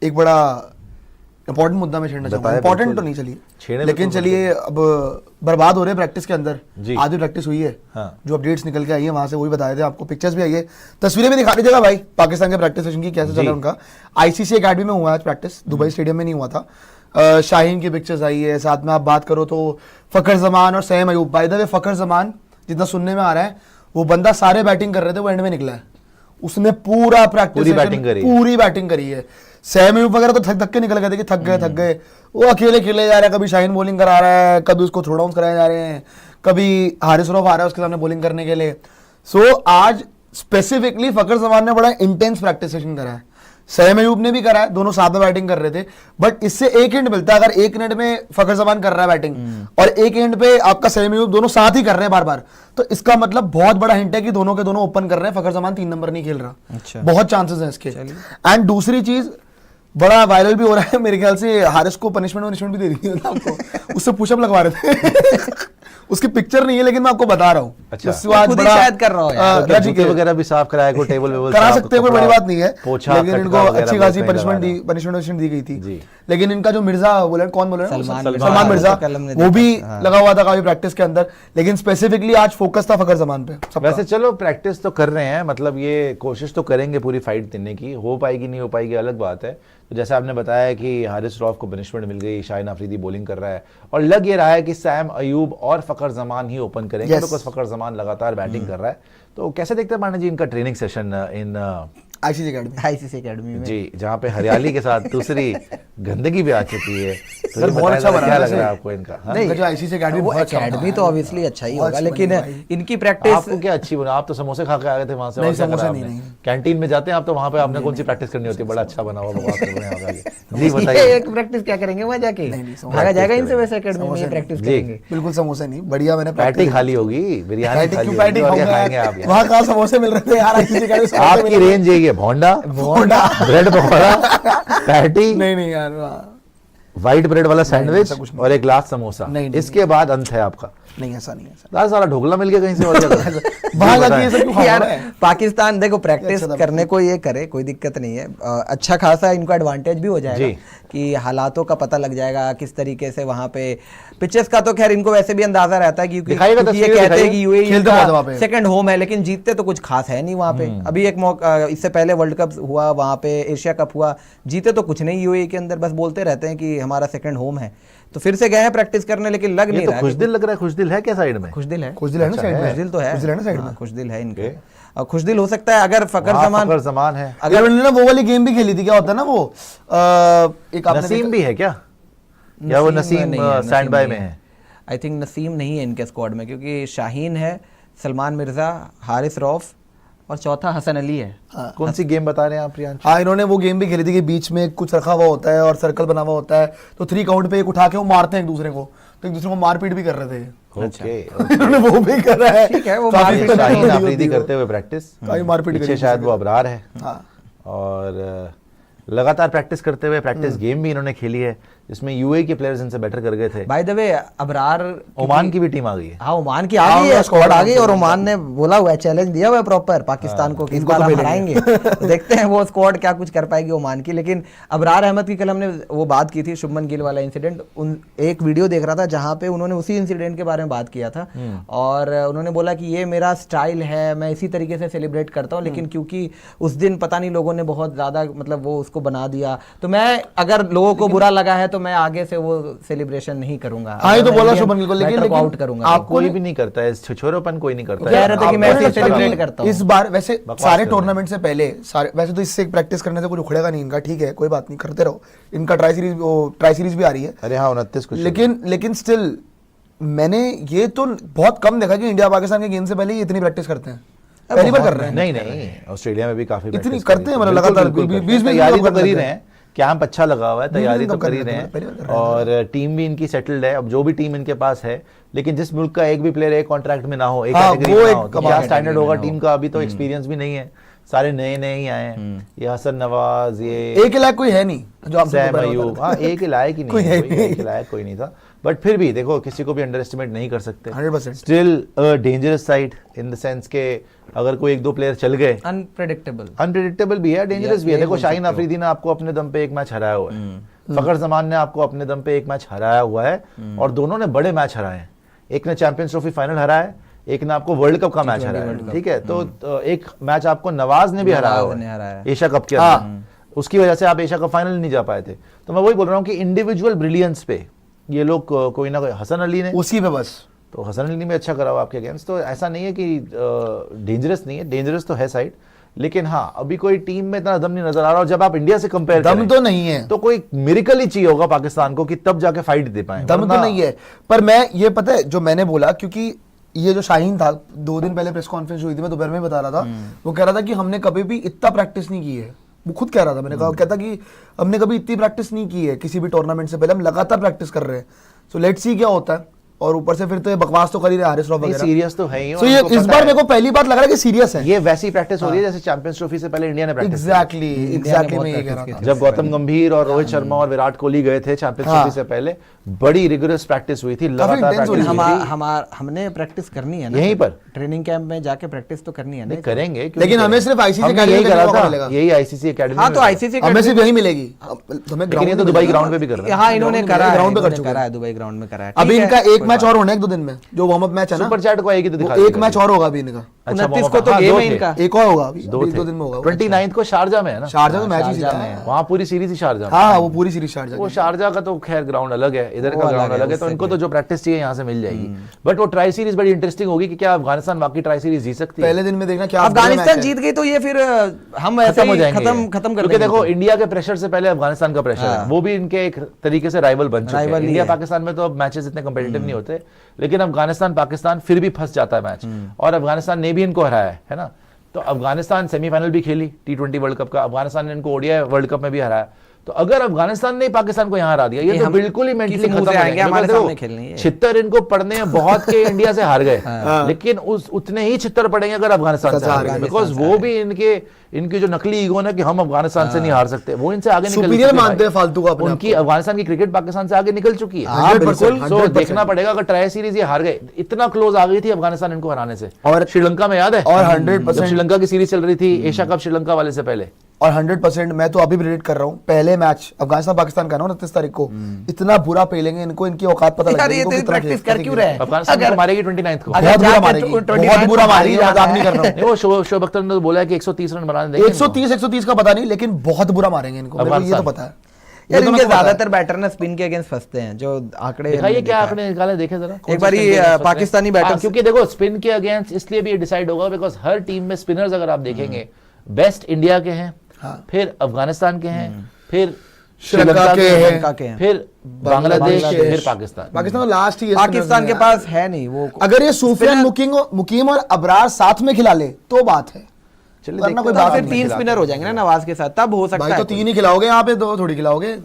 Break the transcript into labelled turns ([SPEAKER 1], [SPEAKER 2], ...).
[SPEAKER 1] एक बड़ा इंपॉर्टेंट मुद्दा मैं छेड़ना चाहूंगा। इंपॉर्टेंट तो नहीं चलिए, लेकिन चलिए अब बर्बाद हो रहे हैं प्रैक्टिस के अंदर। आधी प्रैक्टिस हुई है, जो अपडेट्स निकल के आई है वहां से वही बताए थे आपको, पिक्चर्स भी आई है, तस्वीरें भी दिखा दीजिएगा भाई पाकिस्तान के प्रैक्टिस सेशन की कैसे चला उनका। आईसीसी एकेडमी में हुआ आज प्रैक्टिस, दुबई स्टेडियम में नहीं हुआ था। शाहीन की पिक्चर्स आई है, साथ में आप बात करो तो फखर जमान और Saim Ayub. By the way Fakhar Zaman जितना सुनने में आ रहा है, वो बंदा सारे बैटिंग कर रहे थे, वो एंड में निकला है, उसने पूरा प्रैक्टिस पूरी बैटिंग करी है। सैम अयूब वगैरह तो थक के निकल गए थे कि थक गए, वो अकेले खेले जा रहे हैं, कभी शाहीन बॉलिंग करा रहा है, कभी उसको थ्रो डाउन कराए जा रहे हैं, कभी हारिस रऊफ आ रहा है उसके सामने बॉलिंग करने के लिए। सो आज स्पेसिफिकली फखर जमान ने बड़ा इंटेंस प्रैक्टिस सेशन करा है, सैम अयूब ने भी करा है, दोनों साथ में बैटिंग कर रहे थे। बट इससे एक हिंट मिलता है, अगर एक मिनट में फखर जमान कर रहा है बैटिंग और एक हिंट पे आपका सैम अयूब, दोनों साथ ही कर रहे हैं बार बार, तो इसका मतलब बहुत बड़ा हिंट है कि दोनों के दोनों ओपन कर रहे हैं, फखर जमान 3 नंबर नहीं खेल रहा। अच्छा। बहुत चांसेस हैं इसके। एंड दूसरी चीज बड़ा वायरल भी हो रहा है, मेरे ख्याल से हारिस को पनिशमेंट भी दे रही है आपको, उससे पुशअप लगवा रहे थे उसकी पिक्चर नहीं है लेकिन मैं आपको बता रहा हूँ।
[SPEAKER 2] अच्छा, खुद ही शायद कर रहा हूँ यार, जूते वगैरह भी साफ कराया, कोई टेबल वेबल
[SPEAKER 1] करा सकते हैं, कोई बड़ी बात नहीं है, लेकिन इनको अच्छी खासी पनिशमेंट दी गई थी। लेकिन इनका जो मिर्जा बोला, कौन बोल रहे हैं, सलमान मिर्जा, वो भी लगा हुआ था काफी प्रैक्टिस के अंदर, लेकिन स्पेसिफिकली आज फोकस था फखर जमान पे।
[SPEAKER 2] वैसे चलो प्रैक्टिस तो कर रहे हैं, मतलब ये कोशिश तो करेंगे पूरी फाइट देने की, हो पाएगी नहीं हो पाएगी अलग बात है। तो जैसे आपने बताया कि हारिस रऊफ को पनिशमेंट मिल गई, शाहीन अफरीदी बॉलिंग कर रहा है, और लग ये रहा है कि सैम अयूब और फखर जमान ही ओपन करेंगे, बिकॉज फखर जमान लगातार बैटिंग कर रहा है। तो कैसे देखते हैं पांडे जी इनका training session in
[SPEAKER 1] ICC academy में
[SPEAKER 2] जी, जहाँ पे हरियाली के साथ दूसरी गंदगी भी आ चुकी है। तो
[SPEAKER 1] सर बहुत अच्छा बना,
[SPEAKER 2] क्या लग रहा है आपको इनका?
[SPEAKER 1] नहीं, जो आईसीसी एकेडमी
[SPEAKER 3] वो एकेडमी तो ऑब्वियसली अच्छा ही होगा, लेकिन इनकी प्रैक्टिस
[SPEAKER 2] आपको क्या अच्छी बना? आप तो समोसे खा के आ गए थे वहां से,
[SPEAKER 1] नहीं समोसे नहीं,
[SPEAKER 2] कैंटीन में जाते हैं आप तो वहां पे आपने कौन सी प्रैक्टिस करनी होती है? बड़ा अच्छा बना हुआ जी, बताइए।
[SPEAKER 3] एक प्रैक्टिस क्या करेंगे वहां जाके, भागा जाएगा इनसे वैसे एकेडमी में प्रैक्टिस करेंगे।
[SPEAKER 1] बिल्कुल समोसे नहीं, बढ़िया मैंने
[SPEAKER 2] पैटी खाली होगी, बिरयानी खाएंगे आप?
[SPEAKER 1] वहाँ कहाँ समोसे मिल रहे थे यार आईसीसी एकेडमी?
[SPEAKER 2] आपकी रेंज यही है, भोंडा, ब्रेड पकौड़ा, पैटी,
[SPEAKER 1] नहीं यार,
[SPEAKER 2] व्हाइट ब्रेड वाला सैंडविच और एक ग्लास समोसा, इसके बाद अंत है आपका?
[SPEAKER 1] नहीं ऐसा नहीं है,
[SPEAKER 2] सारा ढोकला मिल गया कहीं से और
[SPEAKER 3] यार पाकिस्तान देखो प्रैक्टिस करने को ये करे, कोई दिक्कत नहीं है, अच्छा खासा इनको एडवांटेज भी हो जाएगा कि हालातों का पता लग जाएगा किस तरीके से वहां पे पिचेस का तो खैर इनको वैसे भी अंदाजा रहता है क्योंकि ये कहते हैं कि यूएई का सेकंड होम है, लेकिन जीतते तो कुछ खास है नहीं वहां पे। अभी एक मौका, इससे पहले वर्ल्ड कप हुआ वहां पे, एशिया कप हुआ, जीते तो कुछ नहीं यूएई के अंदर, बस बोलते रहते हैं कि हमारा सेकंड होम है। तो फिर से गए हैं प्रैक्टिस करने, लेकिन लग नहीं रहा।
[SPEAKER 2] खुशदिल लग रहा है, खुशदिल है क्या साइड में?
[SPEAKER 3] खुशदिल है,
[SPEAKER 1] खुशदिल है ना साइड में,
[SPEAKER 3] खुशदिल तो है,
[SPEAKER 1] खुशदिल है ना साइड में,
[SPEAKER 3] खुशदिल है इनके, और खुशदिल हो सकता है अगर फखर जमान
[SPEAKER 2] है।
[SPEAKER 1] अगर उन्होंने वो वाली गेम भी खेली थी, क्या होता है ना वो, एक
[SPEAKER 2] नसीम भी है क्या, या वो नसीम स्टैंड बाय में है?
[SPEAKER 3] आई थिंक नसीम नहीं है इनके स्क्वाड में, क्योंकि शाहीन है, सलमान मिर्जा, हारिस रऊफ और चौथा हसन अली है।
[SPEAKER 2] कौन सी गेम बता रहे हैं आप प्रियांशु?
[SPEAKER 1] हाँ, इन्होंने वो गेम भी खेली थी कि बीच में कुछ रखा हुआ होता है और सर्कल बना हुआ होता है, तो 3 काउंट पे एक उठा के वो मारते हैं एक दूसरे को, तो एक दूसरे को मारपीट भी कर रहे थे।
[SPEAKER 2] ओके,
[SPEAKER 1] इन्होंने वो भी कर रहा है,
[SPEAKER 3] ठीक है, वो
[SPEAKER 2] शाहीन अफरीदी करते हुए प्रैक्टिस,
[SPEAKER 1] मारपीट
[SPEAKER 2] पीछे शायद वो अबरार है, और लगातार प्रैक्टिस करते हुए प्रैक्टिस गेम भी इन्होंने खेली है जिसमें यूएई के प्लेयर्स इनसे बेटर कर गए थे।
[SPEAKER 3] Bye the way Abrar,
[SPEAKER 2] Oman की भी टीम आ गई है।
[SPEAKER 3] हाँ, ओमान की आ गई है, स्क्वाड आ गई, और ओमान ने बोला हुआ है, चैलेंज दिया हुआ है प्रॉपर पाकिस्तान को कि इस बार हम हराएंगे। तो देखते हैं वो स्क्वाड क्या कुछ कर पाएगी ओमान की। लेकिन अबरार अहमद की कल हमने वो बात की थी, शुभमन गिल वाला इंसिडेंट, एक वीडियो देख रहा था जहाँ पे उन्होंने उसी इंसिडेंट के बारे में बात किया था, और उन्होंने बोला कि ये मेरा स्टाइल है, मैं इसी तरीके से सेलिब्रेट करता हूँ, लेकिन क्योंकि उस दिन पता नहीं लोगों ने बहुत ज्यादा मतलब वो उसको बना दिया, तो मैं अगर लोगों को बुरा लगा है तो मैं आगे से वो सेलिब्रेशन नहीं करूंगा।
[SPEAKER 1] हाँ, तो बोला शुभमन गिल को, लेकिन
[SPEAKER 3] आउट करूंगा।
[SPEAKER 2] आप कोई भी नहीं करता है, छोरोपन कोई नहीं करता
[SPEAKER 3] कह रहे थे कि मैं ऐसे सेलिब्रेट करता हूं।
[SPEAKER 1] इस बार वैसे सारे टूर्नामेंट से पहले वैसे तो इससे प्रैक्टिस करने से कुछ उखड़ेगा नहीं इनका, ठीक है, कोई बात नहीं, करते रहो। इनका ट्राई सीरीज भी आ रही है।
[SPEAKER 2] अरे हाँ, 29 कुछ,
[SPEAKER 1] लेकिन स्टिल मैंने ये तो बहुत कम देखा कि इंडिया पाकिस्तान के गेम से पहले ही इतनी प्रैक्टिस करते हैं। पहली बार कर रहे हैं?
[SPEAKER 2] नहीं, ऑस्ट्रेलिया में भी काफी
[SPEAKER 1] इतनी करते हैं, मतलब लगातार 20
[SPEAKER 2] तैयारी तो कर ही रहे हैं, कैंप अच्छा लगा हुआ है, तैयारी तो कर ही रहे हैं, और टीम भी इनकी सेटल्ड है। अब जो भी टीम इनके पास है, लेकिन जिस मुल्क का एक भी प्लेयर एक कॉन्ट्रैक्ट में ना हो, एक कैटेगरी में ना हो, तो क्या स्टैंडर्ड होगा टीम का? अभी तो एक्सपीरियंस भी नहीं है, सारे नए ही आए हैं। ये हसन नवाज, ये
[SPEAKER 1] एक लाख कोई है नहीं, जो हम
[SPEAKER 2] सैम अयूब, हाँ एक ही लायक ही नहीं है, एक ही लायक कोई नहीं था। बट फिर भी देखो किसी को भी अंडर एस्टिमेट नहीं कर सकते।
[SPEAKER 1] 100%।
[SPEAKER 2] Still a dangerous side in the sense के अगर कोई एक दो प्लेयर चल गए, अनप्रेडिक्टेबल भी है, डेंजरस भी है। देखो शाहीन अफरीदी ने आपको अपने दम पे एक मैच हराया हुआ है, फखर जमान ने आपको अपने दम पे एक मैच हराया हुआ है, और दोनों ने बड़े मैच हराए हैं। एक ने चैंपियंस ट्रॉफी फाइनल हराया है, एक ने आपको वर्ल्ड कप का मैच हराया है, ठीक है। तो एक मैच आपको नवाज ने भी हराया हुआ है एशिया कप के अंदर, उसकी वजह से आप एशिया कप फाइनल नहीं जा पाए थे। तो मैं वही बोल रहा हूँ कि इंडिविजुअल ब्रिलियंस पे ये लोग कोई ना कोई, हसन अली ने
[SPEAKER 1] उसी पे बस,
[SPEAKER 2] तो हसन अली ने भी अच्छा करा हुआ आपके अगेंस्ट। तो ऐसा नहीं है कि डेंजरस नहीं है, डेंजरस तो है साइड, लेकिन हाँ अभी कोई टीम में इतना दम नहीं नजर आ रहा। और जब आप इंडिया से कंपेयर
[SPEAKER 1] दम तो नहीं है,
[SPEAKER 2] तो कोई मिरेकल ही चाहिए होगा पाकिस्तान को कि तब जाके फाइट दे पाए।
[SPEAKER 1] दम तो नहीं है। पर मैं ये पता है जो मैंने बोला, क्योंकि ये जो शाहीन था 2 दिन पहले प्रेस कॉन्फ्रेंस हुई थी, मैं दोपहर में बता रहा था, वो कह रहा था कि हमने कभी भी इतना प्रैक्टिस नहीं की है। वो खुद कह रहा था, मैंने कहा, कहता कि हमने कभी इतनी प्रैक्टिस नहीं की है किसी भी टूर्नामेंट से पहले, हम लगातार प्रैक्टिस कर रहे हैं। सो लेट्स सी क्या होता है। और ऊपर से फिर तो ये बकवास तो कर ही रहे हारिस रॉफ वगैरह,
[SPEAKER 2] सीरियस तो है ही।
[SPEAKER 1] तो ये इस बार मेरे को पहली बार लग रहा है कि सीरियस है।
[SPEAKER 2] ये वैसी प्रैक्टिस हो रही है जैसे चैंपियंस ट्रॉफी से पहले इंडिया ने प्रैक्टिस
[SPEAKER 1] एग्जैक्टली मैं ये कह रहा था।
[SPEAKER 2] जब गौतम गंभीर और रोहित शर्मा और विराट कोहली गए थे चैंपियंस ट्रॉफी से पहले, बड़ी रिगोरस प्रैक्टिस हुई थी, लगातार प्रैक्टिस।
[SPEAKER 3] हमने प्रैक्टिस करनी है ना
[SPEAKER 2] यहीं पर,
[SPEAKER 3] ट्रेनिंग कैंप में जाके प्रैक्टिस तो करनी है ना,
[SPEAKER 2] करेंगे।
[SPEAKER 1] लेकिन हमें सिर्फ आईसीसी
[SPEAKER 2] यही करा था, यही आईसीसी एकेडमी।
[SPEAKER 3] हाँ तो आईसीसी
[SPEAKER 1] हमें सिर्फ यही मिलेगी, हमें
[SPEAKER 2] लेकिन ये तो दुबई ग्राउंड पे भी कर रहे हैं।
[SPEAKER 3] हाँ इन्होंने करा
[SPEAKER 1] ग्राउंड पे
[SPEAKER 3] करा है, दुबई ग्राउंड में करा है।
[SPEAKER 1] अभी इनका एक मैच और होना है 1-2 दिन में, जो वार्म अप मैच है ना,
[SPEAKER 2] सुपर चैट को आएगी तो दिखा,
[SPEAKER 1] एक मैच और होगा अभी इनका।
[SPEAKER 3] 29 को तो गेम है इनका,
[SPEAKER 1] एक और होगा अभी 2 दिन में होगा।
[SPEAKER 2] 29 को शारजा में है ना,
[SPEAKER 1] शारजा तो मैच ही सीधा है,
[SPEAKER 2] वहाँ पूरी सीरीज ही शारजा में।
[SPEAKER 1] हाँ वो पूरी सीरीज शारजा।
[SPEAKER 2] वो शारजा का तो खैर ग्राउंड अलग है, इधर का ग्राउंड अलग है, तो इनको तो जो प्रैक्टिस चाहिए यहाँ से मिल जाएगी। बट वो ट्राई सीरीज बड़ी इंटरेस्टिंग होगी कि क्या अफगानिस्तान बाकी ट्राई सीरीज जीत सकती है।
[SPEAKER 1] पहले दिन में देखना क्या
[SPEAKER 3] अफगानिस्तान जीत गई तो ये फिर हम ऐसे ही खत्म कर
[SPEAKER 2] देंगे। देखो इंडिया के प्रेशर से पहले अफगानिस्तान का प्रेशर है, वो भी इनके एक तरीके से राइवल बन चुके हैं। इंडिया पाकिस्तान में तो अब मैचेस इतने कंपेटिटिव नहीं होते, लेकिन अफगानिस्तान पाकिस्तान फिर भी फंस जाता है मैच, और अफगानिस्तान ने भी इनको हराया है ना। तो अफगानिस्तान सेमीफाइनल भी खेली T20 वर्ल्ड कप का, अफगानिस्तान ने इनको ओडीआई वर्ल्ड कप में भी हराया। तो अगर अफगानिस्तान ने पाकिस्तान को यहाँ हरा दिया, ये तो बिल्कुल ही मेंटली खत्म हो जाएंगे। हमारे सामने खेलनी है, छित्तर इनको पड़ने हैं बहुत के इंडिया से हार गए, लेकिन उतने ही छित्तर पड़ेंगे अगर अफगानिस्तान से हार गए, बिकॉज वो भी इनकी जो नकली ईगो ना कि हम अफगानिस्तान से नहीं हार सकते, वो इनसे आगे निकल
[SPEAKER 1] मानते हैं फालतू का।
[SPEAKER 2] उनकी अफगानिस्तान की क्रिकेट पाकिस्तान से आगे निकल चुकी है, बिल्कुल। तो देखना पड़ेगा, अगर ट्राई सीरीज ये हार गए, इतना क्लोज आ गई थी अफगानिस्तान इनको हराने से। और श्रीलंका में याद है, और 100% श्रीलंका की सीरीज चल रही थी एशिया कप श्रीलंका वाले से पहले,
[SPEAKER 1] और 100% मैं तो अभी भी रिलेट कर रहा हूँ, पहले मैच अफगानिस्तान पाकिस्तान का ना 29 तारीख को, इतना बुरा पेलेंगे इनको, इनकी औकात पता लगेगी।
[SPEAKER 3] प्रैक्टिस कर क्यों रहे हैं?
[SPEAKER 2] अफगानिस्तान मारेगी 29 को,
[SPEAKER 1] बहुत बुरा मारेगी, मजाक नहीं कर रहा हूँ।
[SPEAKER 2] वो शोएब अख्तर ने बोला है कि 130 रन बनाने देंगे।
[SPEAKER 1] 130 का पता नहीं, लेकिन बहुत बुरा मारेंगे इनको, मेरे को ये तो पता है।
[SPEAKER 3] यार इनके ज्यादातर बैटर ना स्पिन के अगेंस्ट फंसते हैं, जो आंकड़े
[SPEAKER 2] दिखाइए क्या आंकड़े निकाले, देखे जरा
[SPEAKER 3] एक बार पाकिस्तानी बैटर।
[SPEAKER 2] क्योंकि देखो स्पिन के अगेंस्ट इसलिए भी डिसाइड होगा बिकॉज हर टीम में स्पिनर्स अगर आप देखेंगे, बेस्ट इंडिया के हैं, फिर अफगानिस्तान के हैं, फिर श्रीलंका के हैं, फिर बांग्लादेश, फिर पाकिस्तान।
[SPEAKER 1] पाकिस्तान लास्ट ही
[SPEAKER 3] पाकिस्तान के पास है नहीं वो।
[SPEAKER 1] अगर ये सूफियान मुकीम और अबरार साथ में खिला ले तो बात है,
[SPEAKER 3] चलिए फिर 3 स्पिनर हो जाएंगे ना नवाज के साथ, तब हो सकता है।
[SPEAKER 1] भाई तो 3 ही खिलाओगे यहाँ पे, 2 थोड़ी खिलाओगे।